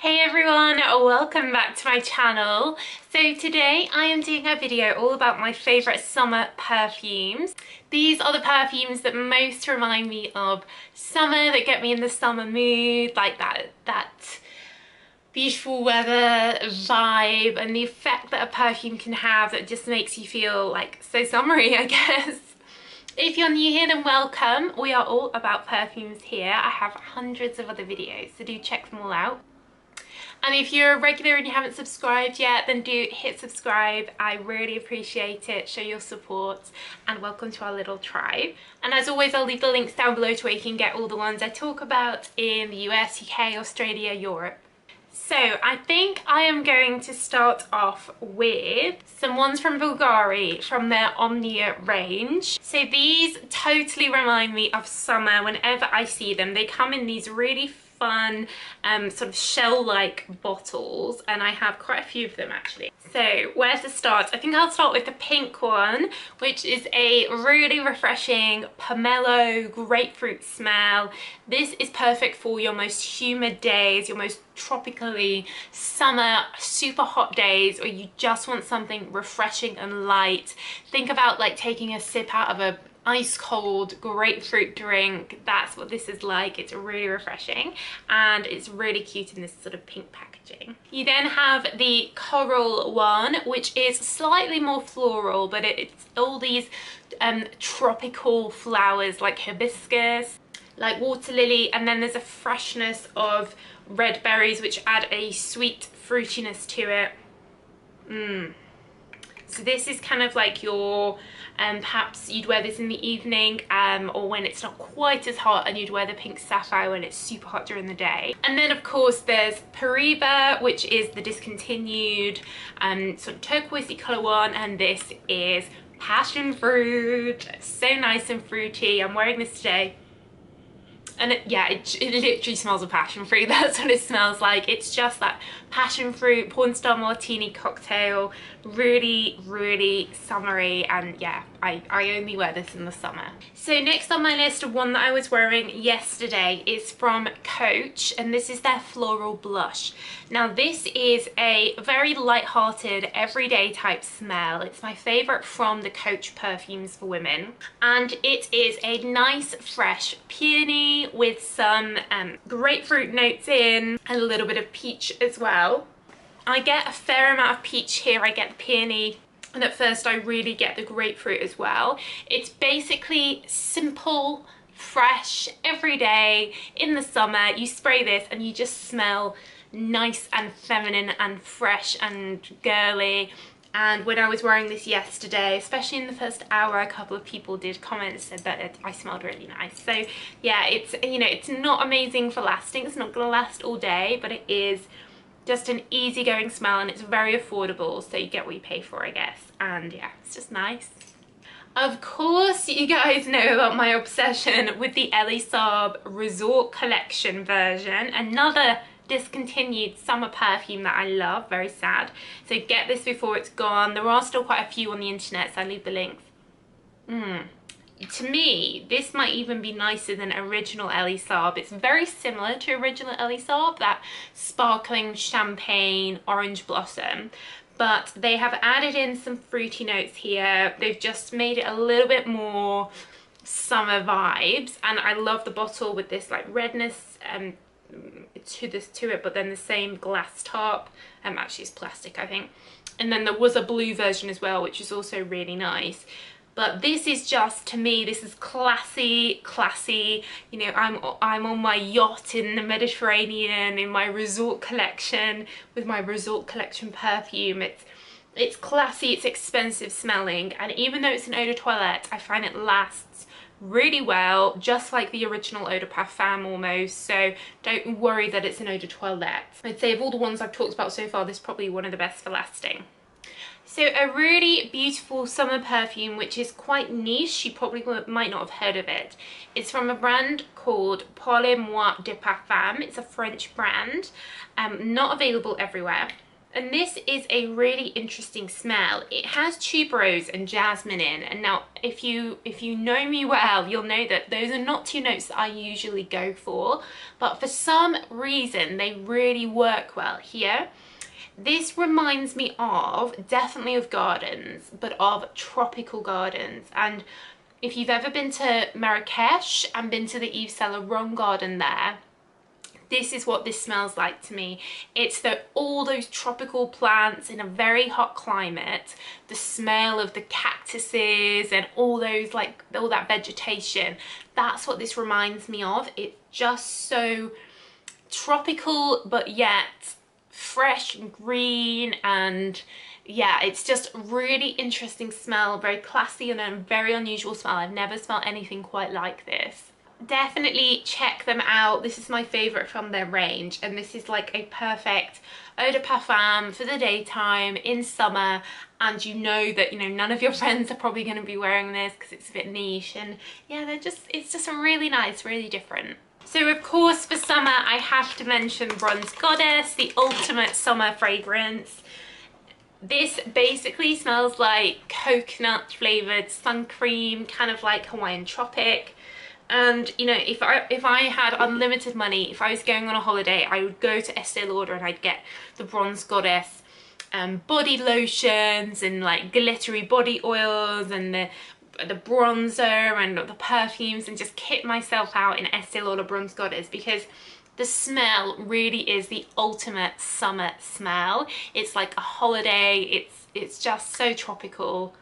Hey everyone, welcome back to my channel. So today I am doing a video all about my favourite summer perfumes. These are the perfumes that most remind me of summer, that get me in the summer mood, like that beautiful weather vibe and the effect that a perfume can have that just makes you feel like so summery, I guess. If you're new here, then welcome. We are all about perfumes here. I have hundreds of other videos, so do check them all out. And if you're a regular and you haven't subscribed yet, then do hit subscribe. I really appreciate it. Show your support and welcome to our little tribe. And as always, I'll leave the links down below to where you can get all the ones I talk about in the US, UK, Australia, Europe. So I think I am going to start off with some ones from Bulgari from their Omnia range. So these totally remind me of summer whenever I see them. They come in these really fun sort of shell-like bottles, and I have quite a few of them actually. So where to start? I think I'll start with the pink one, which is a really refreshing pomelo grapefruit smell. This is perfect for your most humid days, your most tropically summer super hot days, or you just want something refreshing and light. Think about like taking a sip out of a ice cold grapefruit drink. That's what this is like. It's really refreshing and it's really cute in this sort of pink packaging. You then have the coral one, which is slightly more floral, but it's all these tropical flowers like hibiscus, like water lily, and then there's a freshness of red berries which add a sweet fruitiness to it. So this is kind of like your, perhaps you'd wear this in the evening or when it's not quite as hot, and you'd wear the pink sapphire when it's super hot during the day. And then of course there's Pariba, which is the discontinued sort of turquoisey colour one, and this is passion fruit. So nice and fruity. I'm wearing this today. And it literally smells of passion fruit. That's what it smells like. It's just that passion fruit porn star martini cocktail. Really, really summery, and yeah, I only wear this in the summer. So next on my list, of one that I was wearing yesterday is from Coach, and this is their Floral Blush. Now this is a very light-hearted, everyday type smell. It's my favourite from the Coach perfumes for women, and it is a nice fresh peony with some grapefruit notes in and a little bit of peach as well. I get a fair amount of peach here. I get the peony, and at first I really get the grapefruit as well. It's basically simple, fresh, everyday in the summer. You spray this and you just smell nice and feminine and fresh and girly. And when I was wearing this yesterday, especially in the first hour, a couple of people did comment and said that I smelled really nice. So yeah, it's, you know, it's not amazing for lasting. It's not going to last all day, but it is just an easygoing smell, and it's very affordable, so you get what you pay for, I guess. And yeah, it's just nice. Of course, you guys know about my obsession with the Elie Saab Resort Collection version. Another discontinued summer perfume that I love, very sad. So get this before it's gone. There are still quite a few on the internet, so I'll leave the links. To me, this might even be nicer than original Elie Saab. It's very similar to original Elie Saab, that sparkling champagne orange blossom, but they have added in some fruity notes here. They've just made it a little bit more summer vibes, and I love the bottle with this like redness to it, but then the same glass top. Actually it's plastic, I think. And then there was a blue version as well, which is also really nice. But this is just, to me, this is classy. You know, I'm on my yacht in the Mediterranean in my resort collection with my resort collection perfume. It's classy, it's expensive smelling, and even though it's an eau de toilette, I find it lasts really well, just like the original eau de parfum almost. So don't worry that it's an eau de toilette. I'd say of all the ones I've talked about so far, this is probably one of the best for lasting. So a really beautiful summer perfume, which is quite niche, you probably might not have heard of it. It's from a brand called Pauline Watt de Parfum. It's a French brand, not available everywhere. And this is a really interesting smell. It has tuberose and jasmine in, and now if you know me well, you'll know that those are not two notes that I usually go for, but for some reason they really work well here. This reminds me of, definitely of gardens, but of tropical gardens. And if you've ever been to Marrakesh and been to the Yves Saint Laurent garden there, this is what this smells like to me. It's all those tropical plants in a very hot climate, the smell of the cactuses and all those, like, all that vegetation. That's what this reminds me of. It's just so tropical, but yet fresh and green, and yeah, it's just really interesting smell, very classy and a very unusual smell. I've never smelled anything quite like this. Definitely check them out. This is my favorite from their range, and this is like a perfect eau de parfum for the daytime in summer, and you know that, you know, none of your friends are probably going to be wearing this because it's a bit niche, and yeah, it's just really nice, really different. So of course for summer I have to mention Bronze Goddess, the ultimate summer fragrance. This basically smells like coconut flavoured sun cream, kind of like Hawaiian Tropic. And you know, if I had unlimited money, if I was going on a holiday, I would go to Estee Lauder and I'd get the Bronze Goddess body lotions and like glittery body oils and the bronzer and the perfumes, and just kit myself out in Estee Lauder Bronze Goddess, because the smell really is the ultimate summer smell. It's like a holiday. It's just so tropical.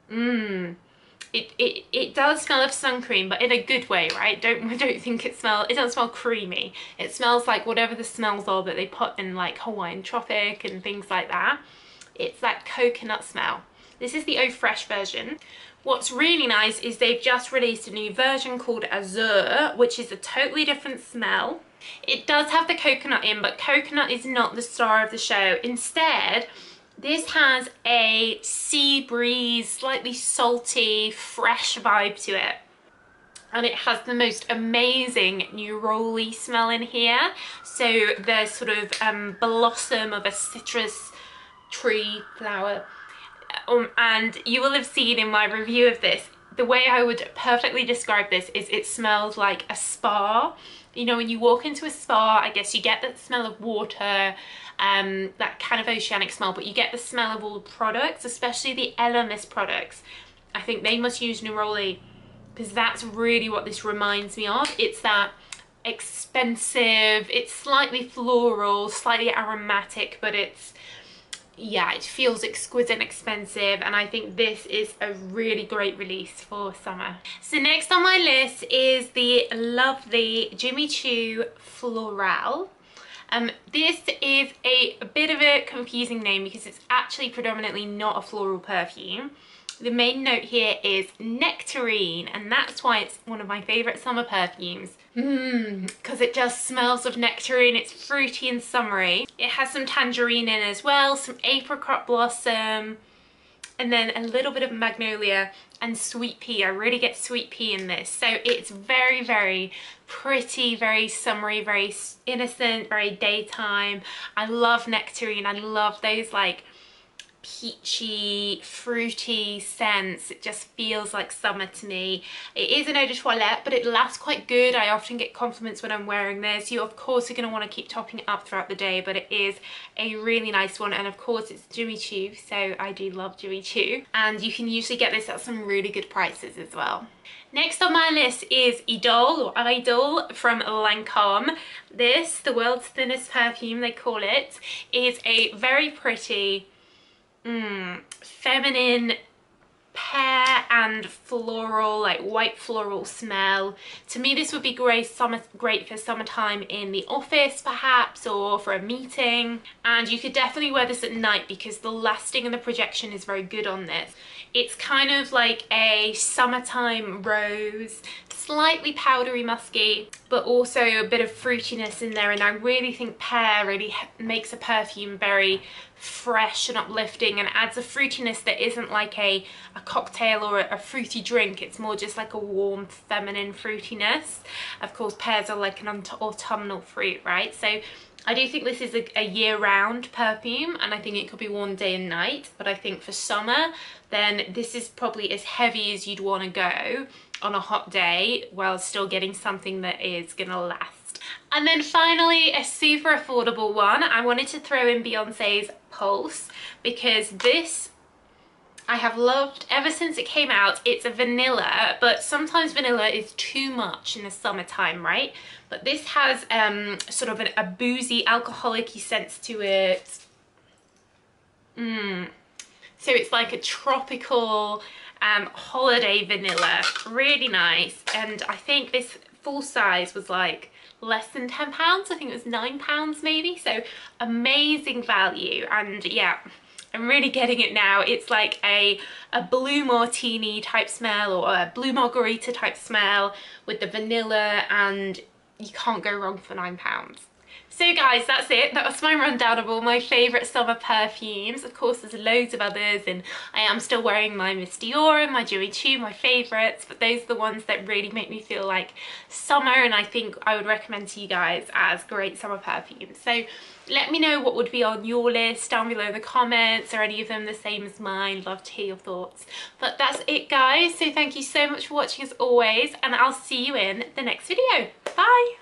It does smell of sun cream, but in a good way, right? Don't think it doesn't smell creamy. It smells like whatever the smells are that they put in like Hawaiian Tropic and things like that. It's that coconut smell. This is the Eau Fraiche version. What's really nice is they've just released a new version called Azur, which is a totally different smell. It does have the coconut in, but coconut is not the star of the show. Instead, this has a sea breeze, slightly salty, fresh vibe to it. And it has the most amazing neroli smell in here. So there's sort of blossom of a citrus tree flower. And you will have seen in my review of this, the way I would perfectly describe this is it smells like a spa. You know, when you walk into a spa, I guess you get that smell of water, that kind of oceanic smell, but you get the smell of all the products, especially the Elemis products. I think they must use neroli, because that's really what this reminds me of. It's that expensive, it's slightly floral, slightly aromatic, but it's, yeah, it feels exquisite and expensive, and I think this is a really great release for summer. So next on my list is the lovely Jimmy Choo Floral. This is a bit of a confusing name because it's actually predominantly not a floral perfume. The main note here is nectarine, and that's why it's one of my favourite summer perfumes. Because it just smells of nectarine. It's fruity and summery. It has some tangerine in as well, some apricot blossom, and then a little bit of magnolia and sweet pea. I really get sweet pea in this. So it's very, very pretty, very summery, very innocent, very daytime. I love nectarine. I love those like peachy, fruity scents. It just feels like summer to me. It is an eau de toilette, but it lasts quite good. I often get compliments when I'm wearing this. You of course are going to want to keep topping it up throughout the day, but it is a really nice one, and of course it's Jimmy Choo, so I do love Jimmy Choo, and you can usually get this at some really good prices as well. Next on my list is Idole, or Idol, from Lancome. This, the world's thinnest perfume they call it, is a very pretty feminine pear and floral, like white floral smell. To me this would be great for summertime in the office perhaps, or for a meeting, and you could definitely wear this at night because the lasting and the projection is very good on this. It's kind of like a summertime rose, slightly powdery musky, but also a bit of fruitiness in there, and I really think pear really makes a perfume very fresh and uplifting, and adds a fruitiness that isn't like a cocktail or a fruity drink. It's more just like a warm feminine fruitiness. Of course pears are like an autumnal fruit, right? So I do think this is a year-round perfume, and I think it could be worn day and night, but I think for summer, then this is probably as heavy as you'd want to go on a hot day while still getting something that is gonna last. And then finally, a super affordable one. I wanted to throw in Beyonce's Pulse, because this I have loved ever since it came out. It's a vanilla, but sometimes vanilla is too much in the summertime, right? But this has sort of a boozy, alcoholic-y sense to it. So it's like a tropical holiday vanilla, really nice. And I think this full size was like less than £10. I think it was £9 maybe. So amazing value, and yeah, I'm really getting it now. It's like a blue martini type smell, or a blue margarita type smell with the vanilla, and you can't go wrong for £9. So guys, that's it. That was my rundown of all my favourite summer perfumes. Of course, there's loads of others, and I am still wearing my Miss Dior and my Choo, my favourites, but those are the ones that really make me feel like summer, and I think I would recommend to you guys as great summer perfumes. So let me know what would be on your list down below in the comments. Are any of them the same as mine? Love to hear your thoughts. But that's it, guys. So thank you so much for watching as always, and I'll see you in the next video. Bye!